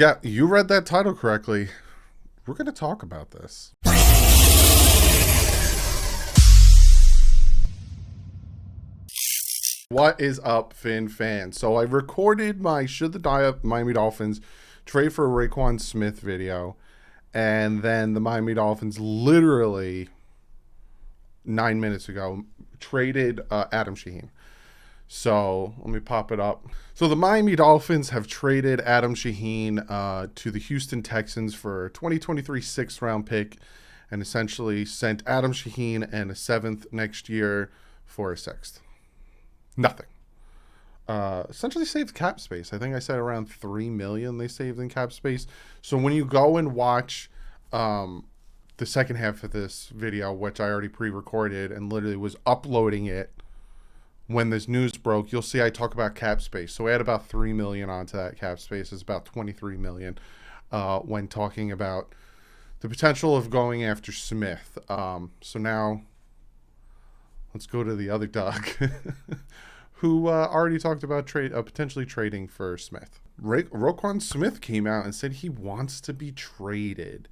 Yeah, you read that title correctly. We're going to talk about this. What is up, Finn fans? So I recorded my Should the Miami Dolphins trade for a Roquan Smith video, and then the Miami Dolphins literally 9 minutes ago traded Adam Shaheen. So let me pop it up. So the Miami Dolphins have traded Adam Shaheen to the Houston Texans for a 2023 sixth round pick, and essentially sent Adam Shaheen and a seventh next year for a sixth. Nothing. Essentially saved cap space. I think I said around $3 million they saved in cap space. So when you go and watch the second half of this video, which I already pre-recorded and literally was uploading it when this news broke, you'll see I talk about cap space. So add about $3 million onto that cap space. It's about $23 million when talking about the potential of going after Smith. So now let's go to the other Doug, who already talked about potentially trading for Smith. Roquan Smith came out and said he wants to be traded.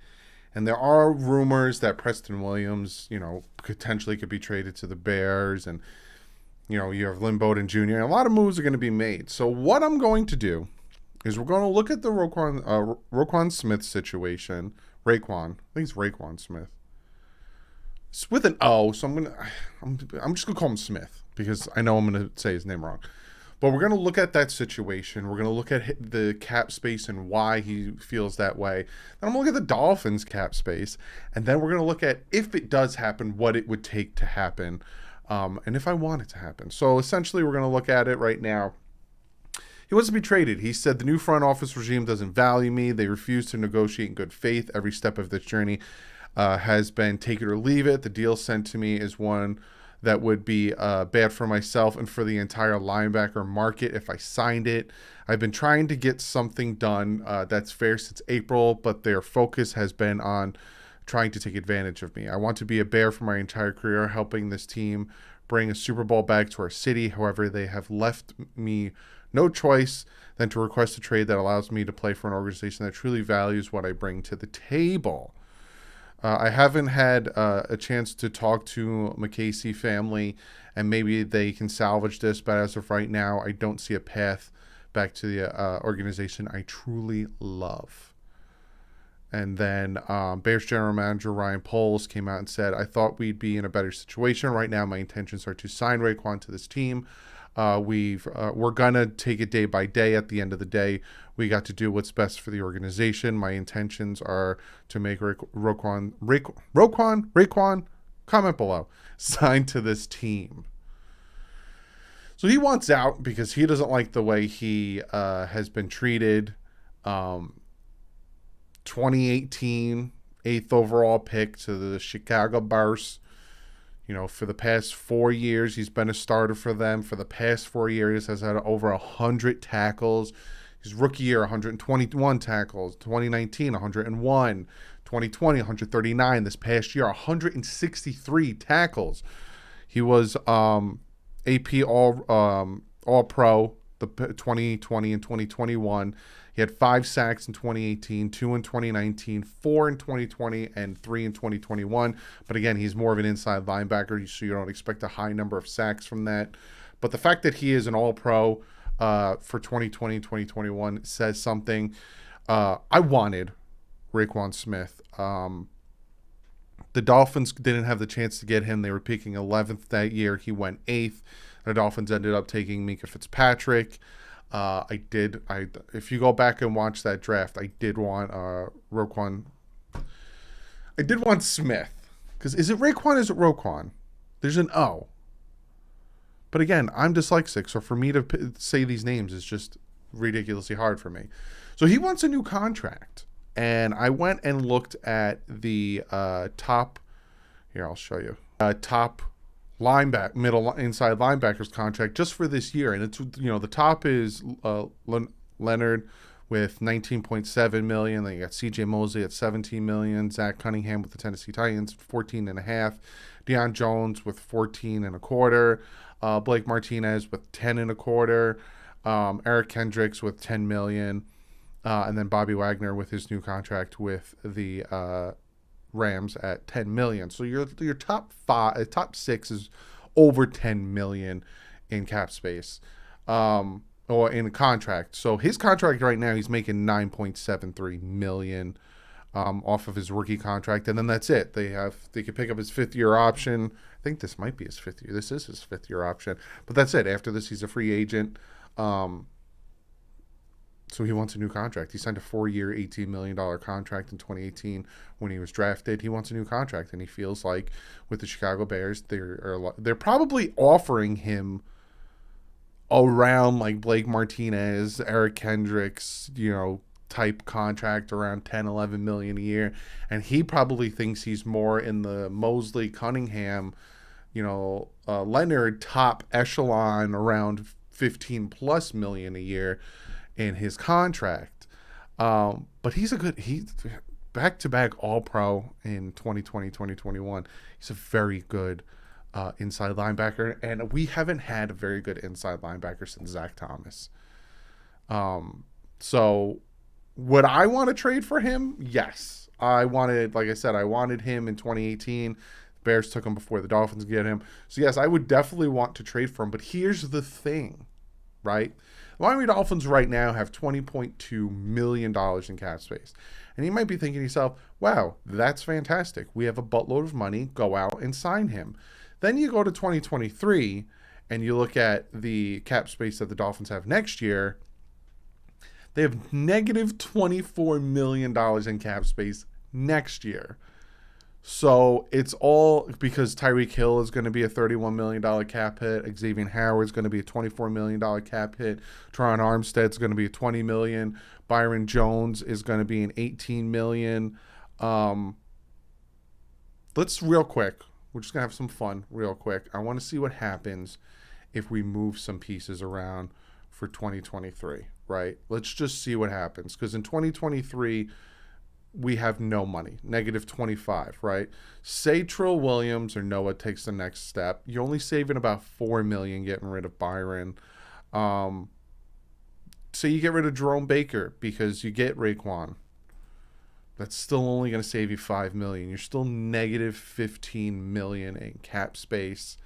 And there are rumors that Preston Williams, potentially could be traded to the Bears. And, you have Lynn Bowden Jr. And a lot of moves are going to be made. So what I'm going to do is we're going to look at the Roquan Smith situation. Raekwon. I think it's Raekwon Smith. It's with an O, so I'm just gonna call him Smith because I know I'm gonna say his name wrong. But we're gonna look at that situation. We're gonna look at the cap space and why he feels that way. Then I'm gonna look at the Dolphins cap space, and then we're gonna look at, if it does happen, what it would take to happen, and if I want it to happen. So essentially, we're gonna look at it right now. He wants to be traded. He said the new front office regime doesn't value me. They refuse to negotiate in good faith. Every step of this journey has been take it or leave it. The deal sent to me is one that would be bad for myself and for the entire linebacker market if I signed it. I've been trying to get something done that's fair since April, but their focus has been on trying to take advantage of me. I want to be a Bear for my entire career, helping this team bring a Super Bowl back to our city. However, they have left me no choice than to request a trade that allows me to play for an organization that truly values what I bring to the table. I haven't had a chance to talk to McCasey family, and maybe they can salvage this, but as of right now, I don't see a path back to the organization I truly love. And then Bears general manager Ryan Poles came out and said, I thought we'd be in a better situation. Right now, my intentions are to sign Raekwon to this team. We're gonna take it day by day. At the end of the day, we got to do what's best for the organization. My intentions are to make Roquan, comment below, sign to this team. So he wants out because he doesn't like the way he has been treated. 2018 8th overall pick to the Chicago Bears. For the past 4 years, he's been a starter for them. For the past 4 years, has had over 100 tackles. His rookie year, 121 tackles. 2019, 101. 2020, 139. This past year, 163 tackles. He was AP All-Pro the 2020 and 2021. He had 5 sacks in 2018, 2 in 2019, 4 in 2020, and 3 in 2021. But again, he's more of an inside linebacker, so you don't expect a high number of sacks from that. But the fact that he is an All-Pro for 2020 and 2021 says something. I wanted Roquan Smith. The Dolphins didn't have the chance to get him. They were picking 11th that year. He went 8th. The Dolphins ended up taking Mika Fitzpatrick. If you go back and watch that draft, I did want Roquan. I did want Smith. Because is it Raekwon or is it Roquan? There's an O. But again, I'm dyslexic, so for me to say these names is just ridiculously hard for me. So he wants a new contract. And I went and looked at the top. Here, I'll show you. Top inside linebackers contract just for this year, and it's the top is Leonard with $19.7 million. Then you got CJ Mosley at $17 million. Zach Cunningham with the Tennessee Titans, $14.5. Deion Jones with $14.25. Blake Martinez with $10.25. Eric Kendricks with $10 million. And then Bobby Wagner with his new contract with the Rams at 10 million. So your top six is over 10 million in cap space, or in a contract. So his contract right now, he's making 9.73 million off of his rookie contract, and then that's it. They could pick up his 5th-year option. I think this might be his 5th year. This is his 5th-year option, but that's it. After this, he's a free agent. So he wants a new contract. He signed a 4-year, $18 million contract in 2018 when he was drafted. He wants a new contract, and he feels like with the Chicago Bears, they're probably offering him around like Blake Martinez, Eric Kendricks, type contract, around 10, 11 million a year. And he probably thinks he's more in the Mosley, Cunningham, Leonard top echelon, around 15 plus million a year in his contract. But he's back-to-back All-Pro in 2020, 2021. He's a very good inside linebacker, and we haven't had a very good inside linebacker since Zach Thomas. So would I want to trade for him? Yes. Like I said, I wanted him in 2018. The Bears took him before the Dolphins get him. So yes, I would definitely want to trade for him. But here's the thing, right? The Miami Dolphins right now have $20.2 million in cap space. And you might be thinking to yourself, wow, that's fantastic. We have a buttload of money. Go out and sign him. Then you go to 2023 and you look at the cap space that the Dolphins have next year. They have negative $24 million in cap space next year. So it's all because Tyreek Hill is going to be a $31 million cap hit. Xavier Howard is going to be a $24 million cap hit. Teron Armstead is going to be a $20 million. Byron Jones is going to be an $18 million. Let's real quick. We're just going to have some fun real quick. I want to see what happens if we move some pieces around for 2023, right? Let's just see what happens. Because in 2023, we have no money, negative 25, right? Say Trill Williams or Noah takes the next step. You're only saving about $4 million getting rid of Byron. Say you get rid of Jerome Baker because you get Roquan. That's still only going to save you $5 million. You're still negative $15 million in cap space.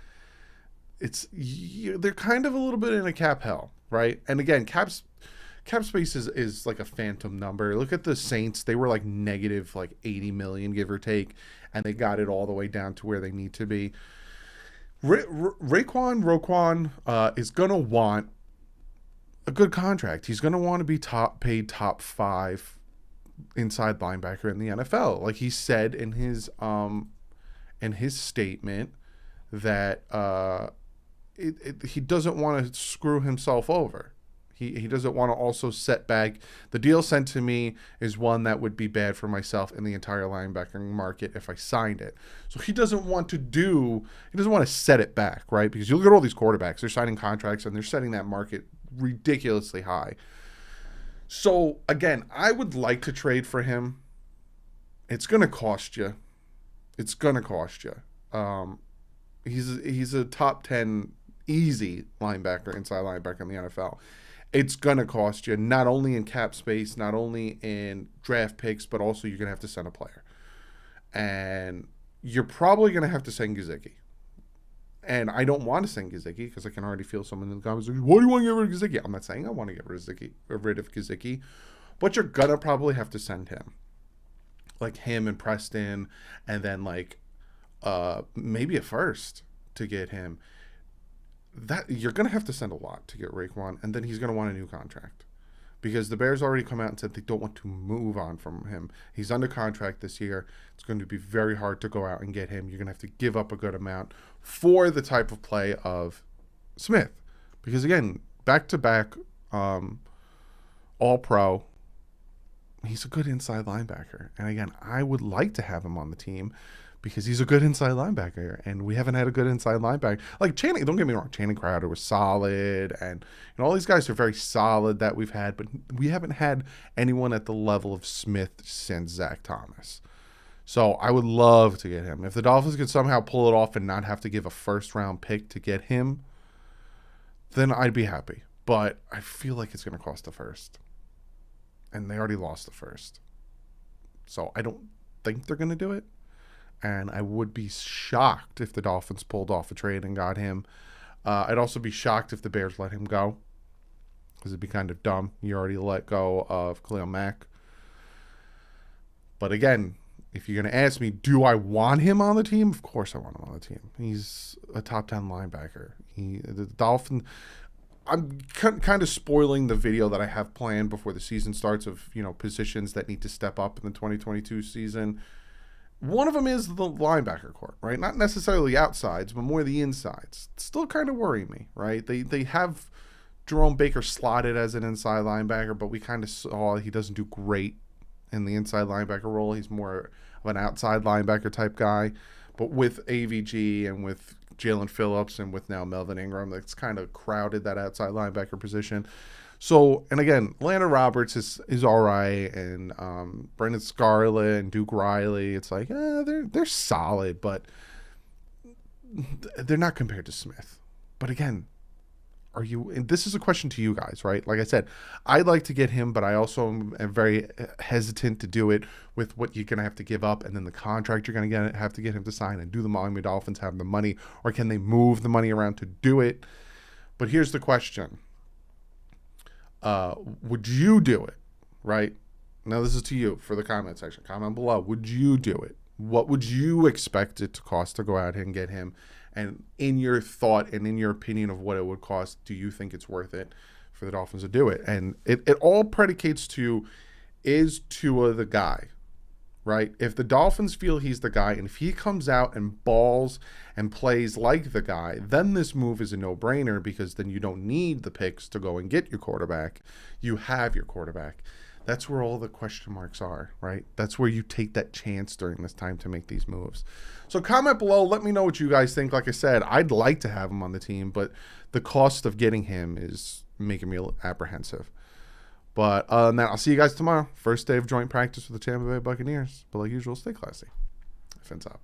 They're kind of a little bit in a cap hell, right? And again, cap space is like a phantom number. Look at the Saints. They were like negative like 80 million, give or take, and they got it all the way down to where they need to be. Roquan is going to want a good contract. He's going to want to be paid top 5 inside linebacker in the NFL. Like he said in his statement that he doesn't want to screw himself over. He doesn't want to also set back. The deal sent to me is one that would be bad for myself in the entire linebacking market if I signed it. So he doesn't want to set it back, right? Because you look at all these quarterbacks, they're signing contracts and they're setting that market ridiculously high. So again, I would like to trade for him. It's going to cost you. He's a top 10 easy linebacker, inside linebacker in the NFL. It's going to cost you not only in cap space, not only in draft picks, but also you're going to have to send a player. And you're probably going to have to send Gesicki. And I don't want to send Gesicki because I can already feel someone in the comments like, why do you want to get rid of Gesicki? I'm not saying I want to get rid of Gesicki, but you're going to probably have to send him. Like him and Preston, and then like maybe a first to get him. That you're going to have to send a lot to get Roquan, and then he's going to want a new contract because the Bears already come out and said they don't want to move on from him. He's under contract this year. It's going to be very hard to go out and get him. You're going to have to give up a good amount for the type of play of Smith because, again, back-to-back All-Pro, he's a good inside linebacker. And, again, I would like to have him on the team because he's a good inside linebacker, and we haven't had a good inside linebacker. Like Channing, don't get me wrong, Channing Crowder was solid, and all these guys are very solid that we've had, but we haven't had anyone at the level of Smith since Zach Thomas. So I would love to get him. If the Dolphins could somehow pull it off and not have to give a first-round pick to get him, then I'd be happy. But I feel like it's going to cost a first. and they already lost the first. So I don't think they're going to do it. And I would be shocked if the Dolphins pulled off a trade and got him. I'd also be shocked if the Bears let him go, because it'd be kind of dumb. You already let go of Khalil Mack. But again, if you're going to ask me, do I want him on the team? Of course I want him on the team. He's a top 10 linebacker. The Dolphins... I'm kind of spoiling the video that I have planned before the season starts of, positions that need to step up in the 2022 season. One of them is the linebacker corps, right? Not necessarily outsides, but more the insides. It's still kind of worrying me, right? They have Jerome Baker slotted as an inside linebacker, but we kind of saw he doesn't do great in the inside linebacker role. He's more of an outside linebacker type guy. But with AVG and with Jalen Phillips and with now Melvin Ingram, that's kind of crowded that outside linebacker position. So, and again, Landon Roberts is all right, and Brendan Scarlett and Duke Riley, it's like, they're solid, but they're not compared to Smith. But again, and this is a question to you guys, right? Like I said, I'd like to get him, but I also am very hesitant to do it with what you're going to have to give up and then the contract you're going to have to get him to sign, and do the Miami Dolphins have the money, or can they move the money around to do it? But here's the question. Would you do it, right? Now this is to you for the comment section. Comment below. Would you do it? What would you expect it to cost to go out here and get him? And in your thought and in your opinion of what it would cost, do you think it's worth it for the Dolphins to do it? And it all predicates to, is Tua the guy, right? If the Dolphins feel he's the guy, and if he comes out and balls and plays like the guy, then this move is a no-brainer, because then you don't need the picks to go and get your quarterback. You have your quarterback. That's where all the question marks are, right? That's where you take that chance during this time to make these moves. So comment below. Let me know what you guys think. Like I said, I'd like to have him on the team, but the cost of getting him is making me apprehensive. But other than that, I'll see you guys tomorrow. First day of joint practice with the Tampa Bay Buccaneers. But like usual, stay classy. Fins up.